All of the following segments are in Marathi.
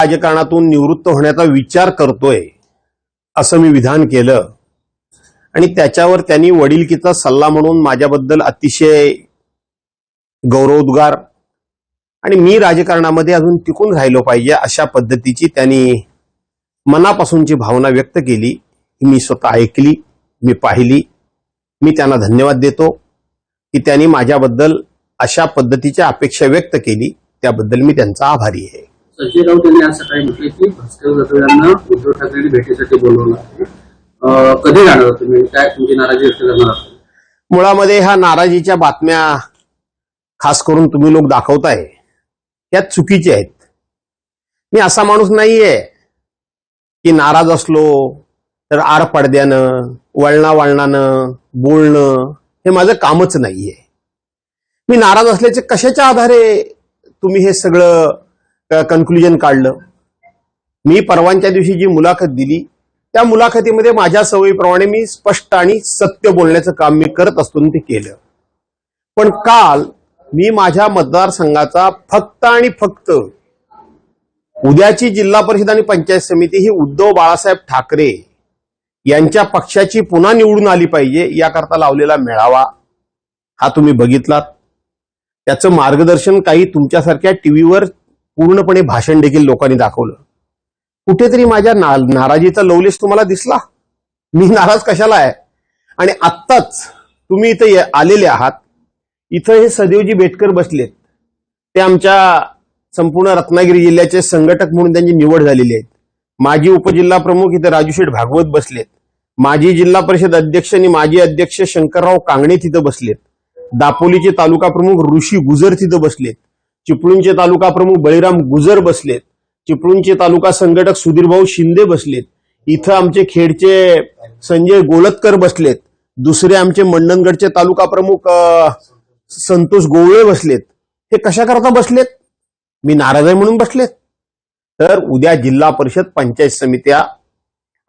राजकारणातून निवृत्त होण्याचा विचार करतोय असं मी विधान केलं आणि त्याच्यावर त्यांनी वडिलकीचा सल्ला म्हणून माझ्याबद्दल अतिशय गौरवोद्गार आणि मी राजकारणामध्ये अजून टिकून राहिलो पाहिजे अशा पद्धतीची त्यांनी मनापासूनची भावना व्यक्त केली. मी स्वतः ऐकली, मी पाहिली. मी त्यांना धन्यवाद देतो की त्यांनी माझ्याबद्दल अशा पद्धतीची अपेक्षा व्यक्त केली. त्याबद्दल मी त्यांचा आभारी आहे. संजय राऊत यांनी आज सकाळी म्हटले की भास्कर जाधव यांना उद्धव ठाकरेंनी भेटीसाठी बोलवलं आहे. कधी जाणार तुम्ही, काय तुमची नाराजी व्यक्त करणार? मुळामध्ये ह्या नाराजीच्या बातम्या खास करून तुम्ही लोक दाखवताय त्या चुकीच्या आहेत. मी असा माणूस नाहीये की नाराज असलो तर आर पडद्यानं वळणावळणानं बोलणं हे माझं कामच नाहीये. मी नाराज असल्याचे कशाच्या आधारे तुम्ही हे सगळं कन्क्लुजन काढलं? मी परवानच्या दिवशी जी मुलाखत दिली त्या मुलाखतीमध्ये माझ्या सवयीप्रमाणे मी स्पष्ट आणि सत्य बोलण्याचं काम मी करत असतो ते केलं. पण काल मी माझ्या मतदारसंघाचा फक्त आणि फक्त उद्याची जिल्हा परिषद आणि पंचायत समिती ही उद्धव बाळासाहेब ठाकरे यांच्या पक्षाची पुन्हा निवडून आली पाहिजे याकरता लावलेला मेळावा हा तुम्ही बघितलात. त्याचं मार्गदर्शन काही तुमच्यासारख्या टीव्हीवर पूर्णपणे भाषण देखील लोकांनी दाखवलं. कुठेतरी माझ्या नाराजीचा लवलेश तुम्हाला दिसला? मी नाराज कशाला आहे? आणि आत्ताच तुम्ही इथे आलेले आहात. इथं हे सदैवजी बेटकर बसलेत. ते आमच्या संपूर्ण रत्नागिरी जिल्ह्याचे संघटक म्हणून त्यांची निवड झालेली आहे. माजी उपजिल्हा प्रमुख इथे राजूशेठ भागवत बसलेत. माजी जिल्हा परिषद अध्यक्ष आणि माजी अध्यक्ष शंकरराव कांगणे तिथं बसलेत. दापोलीचे तालुका प्रमुख ऋषी गुजर तिथं बसलेत. चिपळूणचे तालुका प्रमुख बळीराम गुजर बसलेत. चिपळूणचे तालुका संघटक सुधीरभाऊ शिंदे बसलेत. इथं आमचे खेडचे संजय गोलतकर बसलेत. दुसरे आमचे मंडणगडचे तालुका प्रमुख संतोष गोवळे बसलेत. हे कशा करता बसलेत? मी नाराज आहे म्हणून बसलेत? तर उद्या जिल्हा परिषद पंचायत समित्या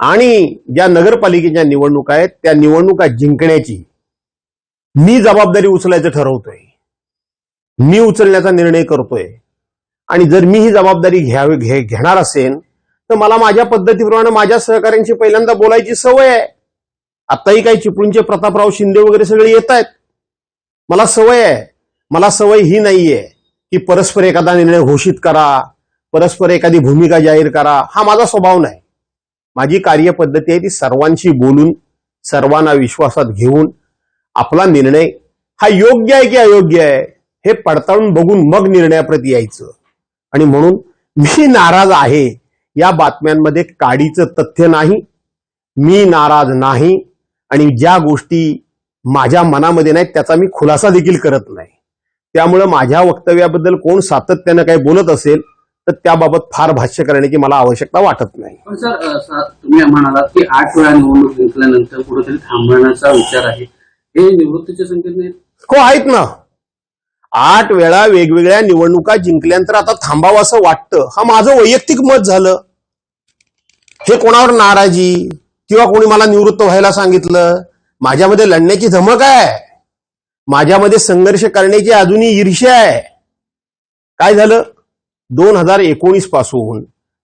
आणि ज्या नगरपालिकेच्या निवडणुका आहेत त्या निवडणुका जिंकण्याची मी जबाबदारी उचलायचं ठरवतोय. मी उचलण्याचा निर्णय करतोय. आणि जर मी ही जबाबदारी घेणार असेल तर मला माझ्या पद्धतीप्रमाणे माझ्या सहकाऱ्यांशी पहिल्यांदा बोलायची सवय आहे. आताही काही चिपळूणचे प्रतापराव शिंदे वगैरे सगळे येत आहेत. मला सवय आहे. मला सवय ही नाहीये की परस्पर एखादा निर्णय घोषित करा, परस्पर एखादी भूमिका जाहीर करा. हा माझा स्वभाव नाही. माझी कार्यपद्धती आहे ती सर्वांशी बोलून सर्वांना विश्वासात घेऊन आपला निर्णय हा योग्य आहे की अयोग्य आहे हे पडताळून बघून मग निर्णयाप्रती यायचं. आणि म्हणून मी नाराज आहे या बातम्यांमध्ये काडीचं तथ्य नाही. मी नाराज नाही आणि ज्या गोष्टी माझ्या मनामध्ये नाहीत त्याचा मी खुलासा देखील करत नाही. त्यामुळे माझ्या वक्तव्याबद्दल कोण सातत्यानं काही बोलत असेल तर त्याबाबत फार भाष्य करण्याची मला आवश्यकता वाटत नाही. पण सर, तुम्ही म्हणालात की 8 वेळा निवडणूक जिंकल्यानंतर कुठेतरी थांबण्याचा विचार आहे. हे निवृत्तीचे संकेत नाही? हो, आहेत ना. 8 वेळा वेगवेगळ्या निवडणुका जिंकल्यानंतर आता थांबावं असं वाटतं. हा माझं वैयक्तिक मत झालं. हे कोणावर नाराजी किंवा कोणी मला निवृत्त व्हायला सांगितलं? माझ्यामध्ये लढण्याची धमक आहे. माझ्यामध्ये संघर्ष करण्याची अजूनही ईर्ष्या आहे. काय झालं? 2019 पासून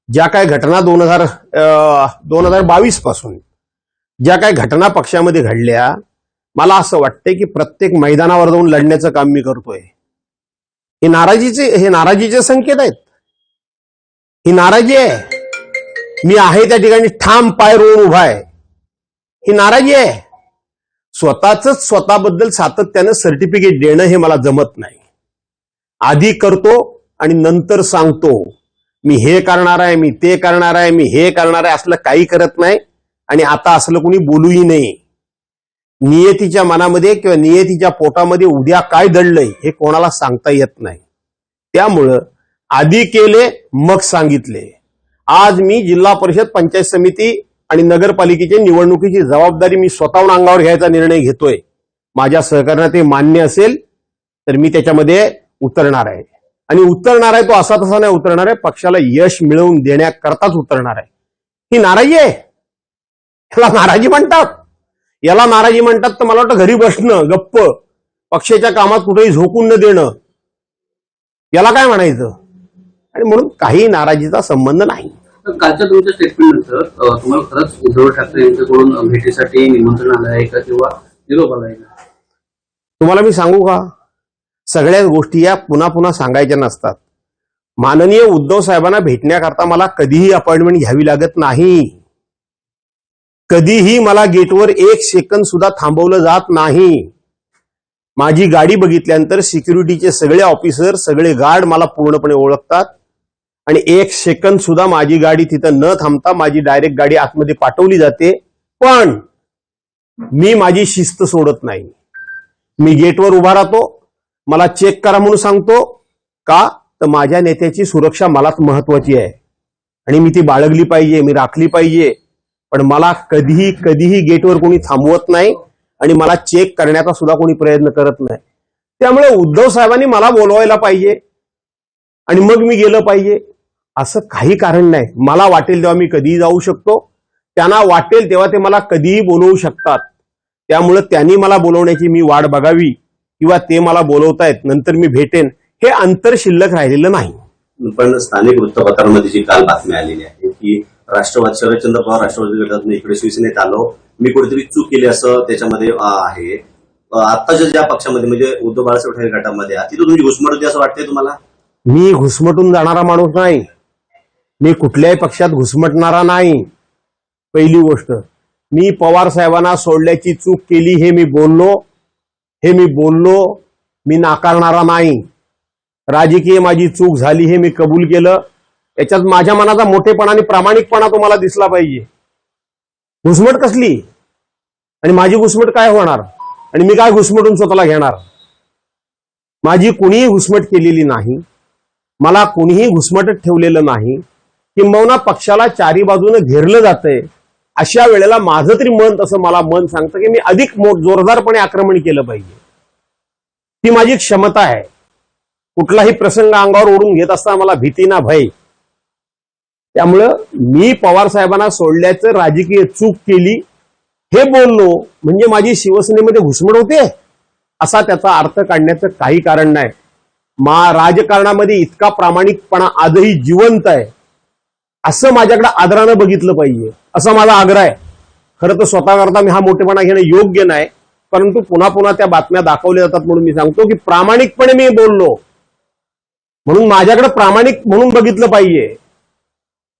ज्या काय घटना 2022 पासून ज्या काय घटना पक्षामध्ये घडल्या, मला असं वाटतंय की प्रत्येक मैदानावर जाऊन लढण्याचं काम मी करतोय. हे नाराजीचे संकेत आहेत. ही नाराजी आहे. मी आहे त्या ठिकाणी ठाम पाय रोवून उभा आहे. ही नाराजी आहे. स्वतःबद्दल सातत्यानं सर्टिफिकेट देणं हे मला जमत नाही. आधी करतो आणि नंतर सांगतो मी हे करणार आहे, मी ते करणार आहे, मी हे करणार आहे. असलं काही करत नाही आणि आता असलं कोणी बोलूही नाही. नियतीच्या मनामध्ये किंवा नियतीच्या पोटामध्ये उद्या काय दडलंय हे कोणाला सांगता येत नाही. त्यामुळं आधी केले मग सांगितले. आज मी जिल्हा परिषद पंचायत समिती आणि नगरपालिकेची निवडणुकीची जबाबदारी मी स्वतःहून अंगावर घ्यायचा निर्णय घेतोय. माझ्या सहकार्यात ते मान्य असेल तर मी त्याच्यामध्ये उतरणार आहे. आणि उतरणार आहे तो असा तसा नाही उतरणार आहे. पक्षाला यश मिळवून देण्याकरताच उतरणार आहे. ही नाराजी आहे. याला नाराजी म्हणतात. याला नाराजी म्हणतात तर मला वाटतं घरी बसणं गप्प पक्षाच्या कामात कुठेही झोकून न देणं याला काय म्हणायचं? आणि म्हणून काही नाराजीचा संबंध नाही. तर कालच्या तुमच्या स्टेटमेंट नंतर तुम्हाला खरंच उद्धव ठाकरे यांच्याकडून भेटीसाठी निमंत्रण आलं आहे का किंवा निरोप आला आहे का? तुम्हाला मी सांगू का, सगळ्याच गोष्टी या पुन्हा पुन्हा सांगायच्या नसतात. माननीय उद्धव साहेबांना भेटण्याकरता मला कधीही अपॉइंटमेंट घ्यावी लागत नाही. कधीही मला गेटवर एक सेकंद सुद्धा थांबवलं जात नाही. माझी गाडी बघितल्यानंतर सिक्युरिटीचे सगळे ऑफिसर, सगळे गार्ड मला पूर्णपणे ओळखतात आणि एक सेकंद सुद्धा माझी गाडी तिथं न थांबता माझी डायरेक्ट गाडी आतमध्ये पाठवली जाते. पण मी माझी शिस्त सोडत नाही. मी गेटवर उभा राहतो, मला चेक करा म्हणून सांगतो. का तर माझ्या नेत्याची सुरक्षा मलाच महत्वाची आहे आणि मी ती बाळगली पाहिजे, मी राखली पाहिजे. पण मला कधीही गेटवर कोणी थांबवत नाही आणि मला चेक करण्याचा सुद्धा कोणी प्रयत्न करत नाही. त्यामुळे उद्धव साहेबांनी मला बोलवायला पाहिजे आणि मग मी गेलं पाहिजे असं काही कारण नाही. मला वाटेल तेव्हा मी कधीही जाऊ शकतो, त्यांना वाटेल तेव्हा ते मला कधीही बोलवू शकतात. त्यामुळे त्यांनी मला बोलवण्याची मी वाट बघावी किंवा ते मला बोलवतायत नंतर मी भेटेन, हे अंतर शिल्लक राहिलेलं नाही. पण स्थानिक वृत्तपत्रांमध्ये जी काल बातमी आलेली आहे की राष्ट्रवादी शरदचंद्र पवार राष्ट्रवादी गटातून इकडे शिवसेनेत आलो, मी कुठेतरी चूक केली असं त्याच्यामध्ये आहे. आत्ताच्या ज्या पक्षामध्ये म्हणजे उद्धव बाळासाहेब ठाकरे गटामध्ये तिथं तुमची घुसमट होती असं वाटतंय तुम्हाला? मी घुसमटून जाणारा माणूस नाही. मी कुठल्याही पक्षात घुसमटणारा नाही. पहिली गोष्ट, मी पवार साहेबांना सोडल्याची चूक केली हे मी बोललो, मी नाकारणारा नाही. राजकीय माझी चूक झाली हे मी कबूल केलं. याच्यात माझ्या मनाचा मोठेपणा आणि प्रामाणिकपणा तुम्हाला दिसला पाहिजे. घुसमट कसली आणि माझी घुसमट काय होणार आणि मी काय घुसमटून स्वतःला घेणार? माझी कुणीही घुसमट केलेली नाही, मला कुणीही घुसमटत ठेवलेलं नाही. किंबहुना पक्षाला चारी बाजूने घेरलं जातंय. अशा वेळेला माझं तरी मन तसं मला मन सांगतं की मी अधिक जोरदारपणे आक्रमण केलं पाहिजे. ती माझी क्षमता आहे. कुठलाही प्रसंग अंगावर ओढून घेत असताना मला भीती ना भय. त्यामुळं मी पवार साहेबांना सोडल्याचं राजकीय चूक केली हे बोललो म्हणजे माझी शिवसेनेमध्ये घुसमट होते असा त्याचा अर्थ काढण्याचं काही कारण नाही. राजकारणामध्ये इतका प्रामाणिकपणा आजही जिवंत आहे असं माझ्याकडे आदरानं बघितलं पाहिजे, असा माझा आग्रह आहे. खरं तर स्वतः करता मी हा मोठेपणा घेणं योग्य नाही, परंतु पुन्हा पुन्हा त्या बातम्या दाखवल्या जातात म्हणून मी सांगतो की प्रामाणिकपणे मी बोललो म्हणून माझ्याकडे प्रामाणिक म्हणून बघितलं पाहिजे.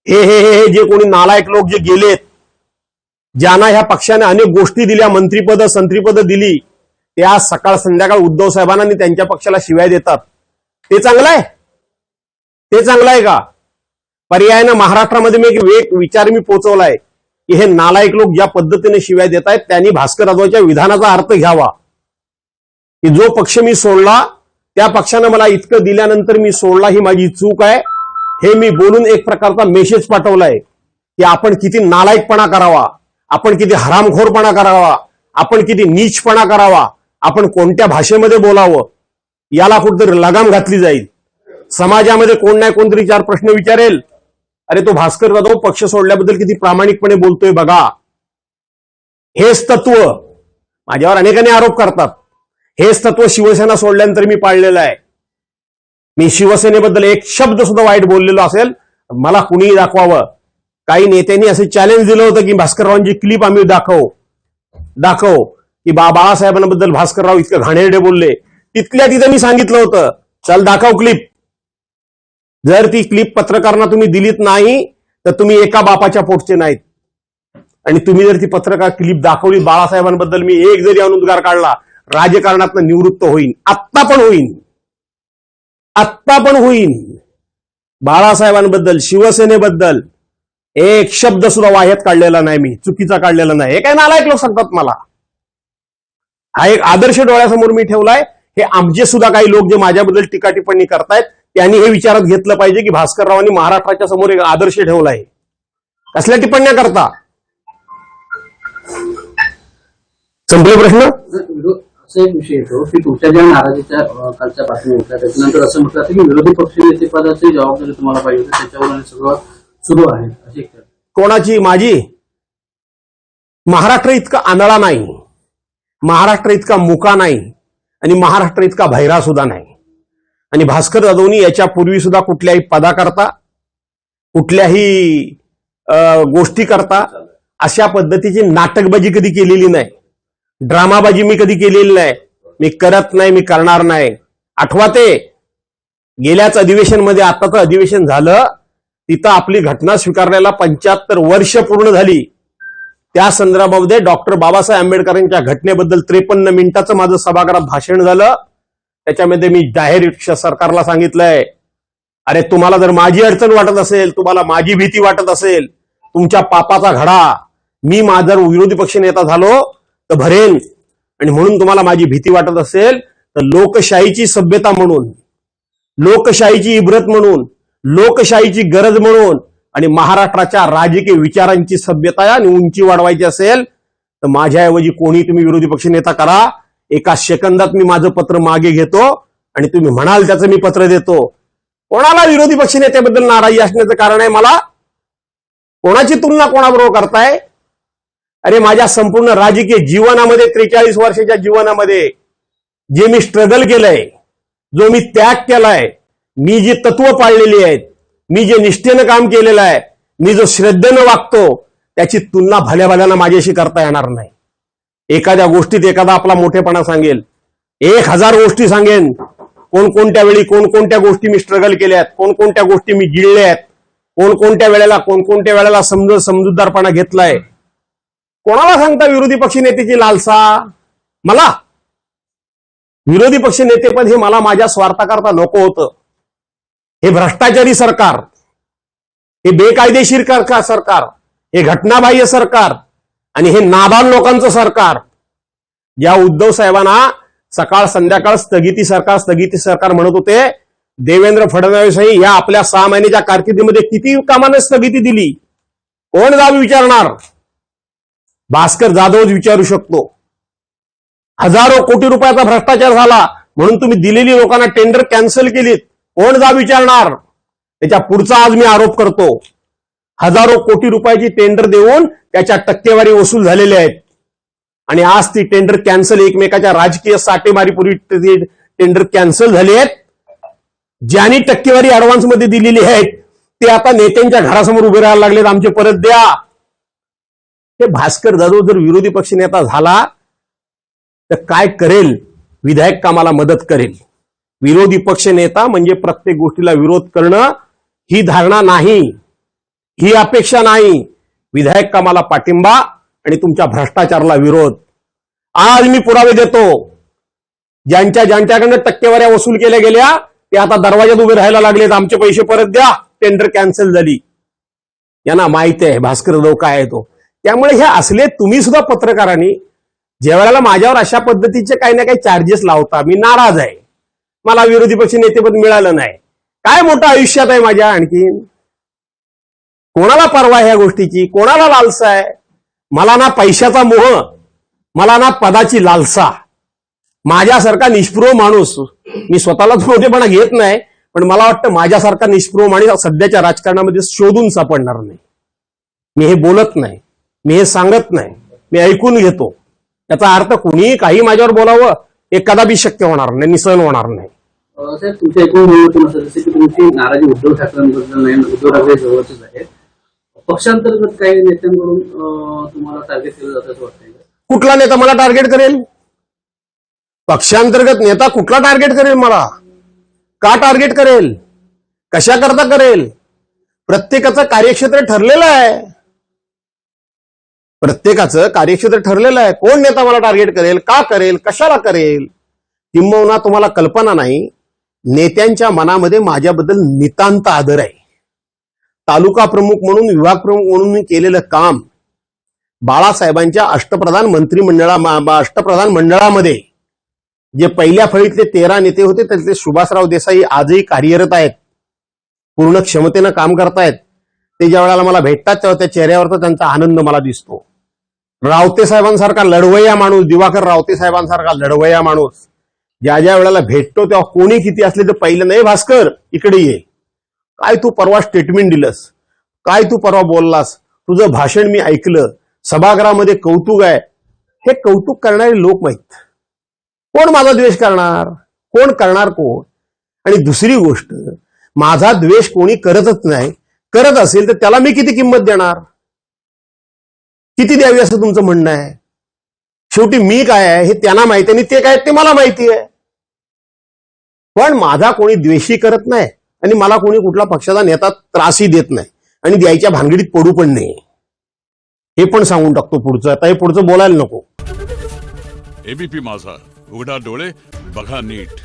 हे जे कोणी नालायक लोक जे गेलेत, ज्यांना ह्या पक्षाने अनेक गोष्टी दिल्या, मंत्रीपद संत्रीपद दिली, ते आज सकाळ संध्याकाळ उद्धव साहेबांना आणि त्यांच्या पक्षाला शिवाय देतात. ते चांगलं आहे? ते चांगलं आहे का? पर्यायानं महाराष्ट्रामध्ये मी एक विचार मी पोहोचवलाय की हे नालायक लोक ज्या पद्धतीने शिवाय देत आहेत त्यांनी भास्कर जाधवच्या विधानाचा अर्थ घ्यावा की जो पक्ष मी सोडला त्या पक्षानं मला इतकं दिल्यानंतर मी सोडला, ही माझी चूक आहे. हे मी बोलून एक प्रकारचा मेसेज पाठवलाय की आपण किती नालायकपणा करावा, आपण किती हरामखोरपणा करावा, आपण किती नीचपणा करावा, आपण कोणत्या भाषेमध्ये बोलावं, याला कुठेतरी लगाम घातली जाईल. समाजामध्ये कोण नाही कोणतरी चार प्रश्न विचारेल, अरे तो भास्कर जाधव पक्ष सोडल्याबद्दल किती प्रामाणिकपणे बोलतोय बघा. हेच तत्व माझ्यावर अनेकांनी आरोप करतात. हेच तत्व शिवसेना सोडल्यानंतर मी पाळलेलं आहे. मी शिवसेनेबद्दल एक शब्द सुद्धा वाईट बोललेलो असेल मला कुणीही दाखवावं. काही नेत्यांनी असं चॅलेंज दिलं होतं की भास्कररावांची क्लिप आम्ही दाखव की बाळासाहेबांबद्दल भास्करराव इतकं घाणेरडे बोलले. तिथल्या तिथं मी सांगितलं होतं, चल दाखव क्लिप. जर ती क्लिप पत्रकारांना तुम्ही दिलीत नाही तर तुम्ही एका बापाच्या पोटचे नाहीत. आणि तुम्ही जर ती पत्रकार क्लिप दाखवली बाळासाहेबांबद्दल मी एक जरी अनुद्गार काढला राजकारणातून निवृत्त होईन. आत्ता पण होईन. बाळासाहेबांबद्दल शिवसेनेबद्दल एक शब्द सुद्धा वाह्यात काढलेला नाही, मी चुकीचा काढलेला नाही. हे काय नालायक लोक सांगतात मला. हा एक आदर्श डोळ्यासमोर मी ठेवलाय. हे आमचे सुद्धा काही लोक जे माझ्याबद्दल टीका टिप्पणी करतायत त्यांनी हे विचारात घेतलं पाहिजे की भास्कररावांनी महाराष्ट्राच्या समोर एक आदर्श ठेवलाय. कसल्या टिप्पण्या करता? संपले प्रश्न? असा एक विषय येतो की तुमच्या ज्या नाराजीच्या कालच्या बातम्या होत्या त्याच्यानंतर असं म्हटलं जातं की विरोधी पक्षनेतेपदाची जबाबदारी तुम्हाला पाहिजे होती, त्याच्यावर सगळं सुरू आहे अशी एक. कोणाची? माझी? महाराष्ट्र इतका आंधळा नाही, महाराष्ट्र इतका मुका नाही आणि महाराष्ट्र इतका भैरा सुद्धा नाही. आणि भास्कर जाधवनी याच्यापूर्वी सुद्धा कुठल्याही पदाकरता कुठल्याही गोष्टी करता अशा पद्धतीची नाटकबाजी कधी केलेली नाही, ड्रामाबाजी मी कधी केलेली नाही, मी करत नाही, मी करणार नाही. आठवा ते गेल्याच अधिवेशनमध्ये आताचं अधिवेशन झालं तिथं आपली घटना स्वीकारल्याला 75 वर्ष पूर्ण झाली. त्या संदर्भामध्ये डॉक्टर बाबासाहेब आंबेडकरांच्या घटनेबद्दल 53 मिनिटाचं माझं सभागृहात भाषण झालं. त्याच्यामध्ये मी जाहीर सरकारला सांगितलंय, अरे तुम्हाला जर माझी अडचण वाटत असेल, तुम्हाला माझी भीती वाटत असेल, तुमच्या पापाचा घडा मी जर विरोधी पक्ष नेता झालो तर भरेन, आणि म्हणून तुम्हाला माझी भीती वाटत असेल तर लोकशाहीची सभ्यता म्हणून, लोकशाहीची इब्रत म्हणून, लोकशाहीची गरज म्हणून आणि महाराष्ट्राच्या राजकीय विचारांची सभ्यता आणि उंची वाढवायची असेल तर माझ्याऐवजी कोणी तुम्ही विरोधी पक्ष नेता करा. एका सेकंदात मी माझं पत्र मागे घेतो आणि तुम्ही म्हणाल त्याचं मी पत्र देतो. कोणाला विरोधी पक्ष नेत्याबद्दल नाराजी असण्याचं कारण आहे? मला कोणाची तुलना कोणाबरोबर करताय? अरे माझ्या संपूर्ण राजकीय जीवनामध्ये 43 वर्षाच्या जीवनामध्ये जे मी स्ट्रगल केलंय, जो मी त्याग केलाय, मी जी तत्व पाळलेली आहेत, मी जे निष्ठेनं काम केलेलं आहे, मी जो श्रद्धेनं वागतो, त्याची तुलना भल्या भल्यानं माझ्याशी करता येणार नाही. एखाद्या गोष्टीत एखादा आपला मोठेपणा सांगेल, 1000 गोष्टी सांगेन, कोणकोणत्या वेळी कोणकोणत्या गोष्टी मी स्ट्रगल केल्यात, कोणकोणत्या गोष्टी मी गिळल्यात, कोणकोणत्या वेळेला समजूतदारपणा घेतलाय. कोणाला सांगता विरोधी पक्ष नेत्याची लालसा? मला विरोधी पक्ष नेतेपद हे मला माझ्या स्वार्थाकरता नको होतं. हे भ्रष्टाचारी सरकार, हे बेकायदेशीर सरकार, हे घटनाबाह्य सरकार आणि हे नादान लोकांचं सरकार, ज्या उद्धव साहेबांना सकाळ संध्याकाळ स्थगिती सरकार म्हणत होते, देवेंद्र फडणवीस या आपल्या 6 महिन्याच्या कारकिर्दीमध्ये किती कामाने स्थगिती दिली? कोण जाब विचारणार? भास्कर जाधवच विचारू शकतो. हजारो कोटी रुपयाचा भ्रष्टाचार झाला म्हणून तुम्ही दिलेली लोकांना टेंडर कॅन्सल केलीत, कोण जाब विचारणार? त्याच्या पुढचा आज मी आरोप करतो, हजारो कोटी रुपयाची टेंडर देऊन त्याच्या टक्केवारी वसूल झालेले आहेत आणि आज ती टेंडर कॅन्सल, एकमेकाच्या राजकीय साठेमारीपूर्वी टेंडर कॅन्सल झाली आहेत. ज्यांनी टक्केवारी ऍडव्हान्स मध्ये दिलेली आहेत ते आता नेत्यांच्या घरासमोर उभे राहायला लागलेत, आमचे परत द्या. हे भास्कर जाधव जर विरोधी पक्ष नेता झाला तर काय करेल? विधायक कामाला मदत करेल. विरोधी पक्ष नेता म्हणजे प्रत्येक गोष्टीला विरोध करणं ही धारणा नाही, ही अपेक्षा नाही. विधायक कामाला पाठिंबा आणि तुमच्या भ्रष्टाचाराला विरोध. आज मी पुरावे देतो, ज्यांच्याकडनं टक्केवाऱ्या वसूल केल्या गेल्या ते आता दरवाज्यात उभे राहायला लागलेत, आमचे पैसे परत द्या, टेंडर कॅन्सल झाली. यांना माहिती आहे भास्कर जाधव काय आहे तो. त्यामुळे हे असले तुम्ही सुद्धा पत्रकारांनी ज्या वेळेला माझ्यावर अशा पद्धतीचे काही ना काही चार्जेस लावता, मी नाराज आहे, मला विरोधी पक्ष नेतेपद मिळालं नाही, काय मोठं आयुष्यात आहे माझ्या आणखीन? कोणाला परवा ह्या गोष्टीची? कोणाला लालसा आहे? मला ना पैशाचा मोह, मला ना पदाची लालसा. माझ्यासारखा निष्पृह माणूस, मी स्वतःलाच मोठेपणा घेत नाही, पण मला वाटतं माझ्यासारखा निष्पृह माणूस सध्याच्या राजकारणामध्ये शोधून सापडणार नाही. मी हे बोलत नाही, मी हे सांगत नाही, मी ऐकून घेतो. त्याचा अर्थ कुणीही काही माझ्यावर बोलावं हे कदापि शक्य होणार नाही, निसहन होणार नाही. साहेब, तुमच्या एकूण बोलण्यातून असं जसं की तुमची नाराजी उद्धव ठाकरेंबद्दल नाही, उद्धव ठाकरे जवळचेच आहे, पक्षांतर्गत काही नेत्यांकडून तुम्हाला टार्गेट केलं जातं असं वाटतंय? कुठला नेता मला टार्गेट करेल? पक्षांतर्गत नेता कुठला टार्गेट करेल मला? का टार्गेट करेल? कशा करता करेल? प्रत्येकाचं कार्यक्षेत्र ठरलेलं आहे, प्रत्येकाचं कार्यक्षेत्र ठरलेलं आहे. कोण नेता मला टार्गेट करेल? का करेल? कशाला करेल? किंबहुना तुम्हाला कल्पना नाही, नेत्यांच्या मनामध्ये माझ्याबद्दल नितांत आदर आहे. तालुका प्रमुख म्हणून, विभाग प्रमुख म्हणून मी केलेलं काम, बाळासाहेबांच्या अष्टप्रधान मंडळामध्ये जे पहिल्या फळीतले 13 नेते होते त्यातले सुभाषराव देसाई आजही कार्यरत आहेत, पूर्ण क्षमतेनं काम करतायत. ते ज्या वेळेला मला भेटतात तेव्हा त्या चेहऱ्यावरचा त्यांचा आनंद मला दिसतो. रावते साहेबांसारखा लढवय्या माणूस, दिवाकर रावते साहेबांसारखा लढवय्या माणूस ज्या ज्या वेळेला भेटतो तेव्हा कोणी किती असले तर पहिलं, नाही भास्कर इकडे ये, काय तू परवा स्टेटमेंट दिलंस, काय तू परवा बोललास, तुझं भाषण मी ऐकलं, सभागृहामध्ये कौतुक आहे. हे कौतुक करणारे लोक माहीत. कोण माझा द्वेष करणार? कोण करणार? कोण? आणि दुसरी गोष्ट, माझा द्वेष कोणी करतच नाही, करत असेल तर त्याला मी किती किंमत देणार, किती द्यावी असं तुमचं म्हणणं आहे? शेवटी मी काय आहे हे त्यांना माहिती आहे आणि ते काय ते मला माहिती आहे. पण माझा कोणी द्वेषी करत नाही आणि मला कोणी कुठला पक्षाचा नेता त्रासही देत नाही आणि द्यायच्या भानगडीत पडू पण नाही. हे पण सांगून टाकतो पुढचं. आता हे पुढचं बोलायला नको. एबीपी माझा, उघडा डोळे बघा नीट.